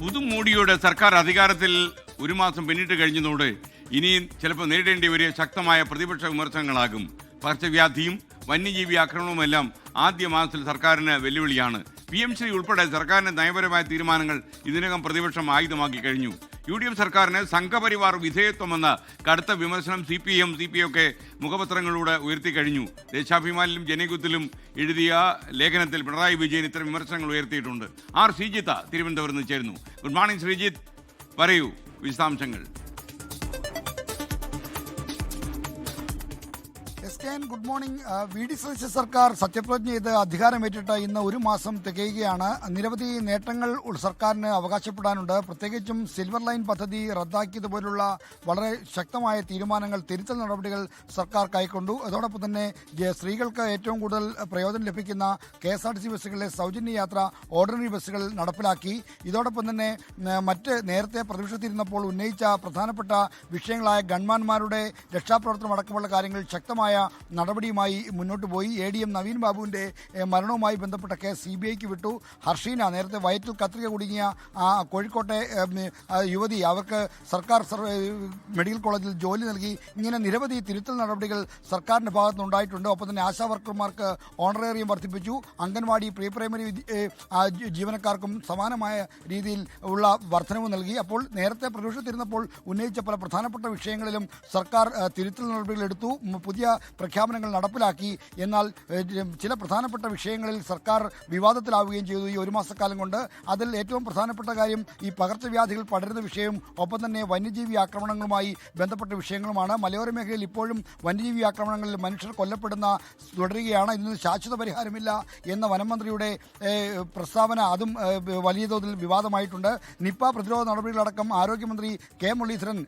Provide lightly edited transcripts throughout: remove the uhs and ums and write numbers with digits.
പുതുമോടിയോടെ സർക്കാർ അധികാരത്തിൽ ഒരു മാസം പിന്നിട്ട് കഴിഞ്ഞതോടെ ഇനിയും ചിലപ്പോൾ നേരിടേണ്ടി വരിക ശക്തമായ പ്രതിപക്ഷ വിമർശനങ്ങളാകും. പകർച്ചവ്യാധിയും വന്യജീവി ആക്രമണവുമെല്ലാം ആദ്യ മാസത്തിൽ സർക്കാരിന് വെല്ലുവിളിയാണ്. PMC ഉൾപ്പെടെ സർക്കാരിന്റെ നയപരമായ തീരുമാനങ്ങൾ ഇതിനകം പ്രതിപക്ഷം ആയുധമാക്കി കഴിഞ്ഞു. UDF സർക്കാരിന് സംഘപരിവാർ വിധേയത്വമെന്ന കടുത്ത വിമർശനം CPM ഒക്കെ മുഖപത്രങ്ങളിലൂടെ ഉയർത്തി കഴിഞ്ഞു. ദേശാഭിമാനിലും ജനയുഗത്തിലും എഴുതിയ ലേഖനത്തിൽ പിണറായി വിജയൻ ഇത്തരം വിമർശനങ്ങൾ ഉയർത്തിയിട്ടുണ്ട്. ശ്രീജിത്ത് തിരുവനന്തപുരത്ത് നിന്ന് ചേരുന്നു. ഗുഡ് മോർണിംഗ് ശ്രീജിത്ത്, പറയൂ വിശദാംശങ്ങൾ. Good morning. VD സതീശൻ സർക്കാർ സത്യപ്രതിജ്ഞ ചെയ്ത് അധികാരമേറ്റിട്ട് ഇന്ന് ഒരു മാസം തികയുകയാണ്. നിരവധി നേട്ടങ്ങൾ സർക്കാരിന് അവകാശപ്പെടാനുണ്ട്. പ്രത്യേകിച്ചും സിൽവർ ലൈൻ പദ്ധതി റദ്ദാക്കിയതുപോലുള്ള വളരെ ശക്തമായ തീരുമാനങ്ങൾ, തിരുത്തൽ നടപടികൾ സർക്കാർ കൈക്കൊണ്ടു. അതോടൊപ്പം തന്നെ സ്ത്രീകൾക്ക് ഏറ്റവും കൂടുതൽ പ്രയോജനം ലഭിക്കുന്ന KSRTC ബസ്സുകളിലെ സൗജന്യ യാത്ര ഓർഡിനറി ബസ്സുകൾ നടപ്പിലാക്കി. ഇതോടൊപ്പം തന്നെ മറ്റ് നേരത്തെ പ്രതിപക്ഷത്തിരുന്നപ്പോൾ ഉന്നയിച്ച പ്രധാനപ്പെട്ട വിഷയങ്ങളായ ഗൺമാന്മാരുടെ രക്ഷാപ്രവർത്തനം അടക്കമുള്ള കാര്യങ്ങൾ ശക്തമായ നടപടിയുമായി മുന്നോട്ട് പോയി. ADM നവീൻ ബാബുവിന്റെ മരണവുമായി ബന്ധപ്പെട്ട കേസ് CBIക്ക് വിട്ടു. ഹർഷീന, നേരത്തെ വയറ്റിൽ കത്രിക കുടുങ്ങിയ കോഴിക്കോട്ടെ യുവതി, അവർക്ക് സർക്കാർ മെഡിക്കൽ കോളേജിൽ ജോലി നൽകി. ഇങ്ങനെ നിരവധി തിരുത്തൽ നടപടികൾ സർക്കാരിന്റെ ഭാഗത്തുനിന്ന് ഉണ്ടായിട്ടുണ്ട്. ഒപ്പം തന്നെ ആശാ വർക്കർമാർക്ക് ഓണറേറിയം വർദ്ധിപ്പിച്ചു. അംഗൻവാടി, പ്രീ പ്രൈമറി ജീവനക്കാർക്കും സമാനമായ രീതിയിൽ ഉള്ള വർധനവ് നൽകി. അപ്പോൾ നേരത്തെ പ്രതിപക്ഷത്തിരുന്നപ്പോൾ ഉന്നയിച്ച പല പ്രധാനപ്പെട്ട വിഷയങ്ങളിലും സർക്കാർ തിരുത്തൽ നടപടികൾ എടുത്തു, പുതിയ പ്രഖ്യാപനങ്ങൾ നടപ്പിലാക്കി. എന്നാൽ ചില പ്രധാനപ്പെട്ട വിഷയങ്ങളിൽ സർക്കാർ വിവാദത്തിലാവുകയും ചെയ്തു ഈ ഒരു മാസക്കാലം കൊണ്ട്. അതിൽ ഏറ്റവും പ്രധാനപ്പെട്ട കാര്യം ഈ പകർച്ചവ്യാധികൾ പടരുന്ന വിഷയവും ഒപ്പം തന്നെ വന്യജീവി ആക്രമണങ്ങളുമായി ബന്ധപ്പെട്ട വിഷയങ്ങളുമാണ്. മലയോര മേഖലയിൽ ഇപ്പോഴും വന്യജീവി ആക്രമണങ്ങളിൽ മനുഷ്യർ കൊല്ലപ്പെടുന്ന തുടരുകയാണ്. ഇതിന് ശാശ്വത പരിഹാരമില്ല എന്ന വനമന്ത്രിയുടെ പ്രസ്താവന, അതും വലിയ തോതിൽ വിവാദമായിട്ടുണ്ട്. നിപ്പ പ്രതിരോധ നടപടികളടക്കം ആരോഗ്യമന്ത്രി K മുരളീധരൻ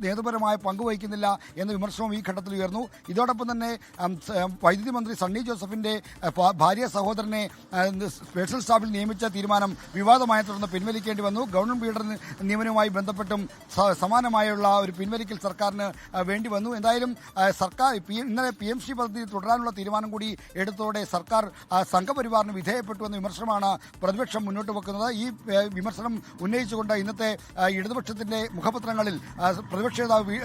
നേതൃപരമായ പങ്കുവഹിക്കുന്നില്ല എന്ന വിമർശനവും ഈ ഘട്ടത്തിൽ ഉയർന്നു. ഇതോടൊപ്പം തന്നെ വൈദ്യുതി മന്ത്രി സണ്ണി ജോസഫിന്റെ ഭാര്യ സഹോദരനെ സ്പെഷ്യൽ സ്റ്റാഫിൽ നിയമിച്ച തീരുമാനം വിവാദമായി തുടർന്ന് പിൻവലിക്കേണ്ടി വന്നു. ഗവൺമെന്റ് ബിൽഡർ നിയമനവുമായി ബന്ധപ്പെട്ടും സമാനമായുള്ള ഒരു പിൻവലിക്കൽ സർക്കാരിന് വേണ്ടി വന്നു. എന്തായാലും സർക്കാർ ഇന്നലെ PMC പദ്ധതി തുടരാനുള്ള തീരുമാനം കൂടി എടുത്തതോടെ സർക്കാർ സംഘപരിവാറിന് വിധേയപ്പെട്ടു എന്ന വിമർശനമാണ് പ്രതിപക്ഷം മുന്നോട്ട് വെക്കുന്നത്. ഈ വിമർശനം ഉന്നയിച്ചുകൊണ്ട് ഇന്നത്തെ ഇടതുപക്ഷത്തിന്റെ മുഖപത്രങ്ങളിൽ പ്രതിപക്ഷ നേതാവ്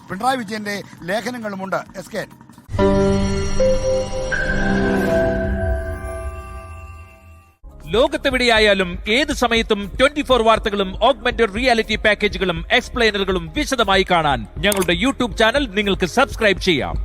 പിണറായി വിജയന്റെ ലേഖനങ്ങളുമുണ്ട്. SK ലോകത്തെവിടെയായാലും ഏത് സമയത്തും 24 വാർത്തകളും ഓഗ്മെന്റഡ് റിയാലിറ്റി പാക്കേജുകളും എക്സ്പ്ലെയിനറുകളും വിശദമായി കാണാൻ ഞങ്ങളുടെ YouTube ചാനൽ നിങ്ങൾക്ക് സബ്സ്ക്രൈബ് ചെയ്യാം.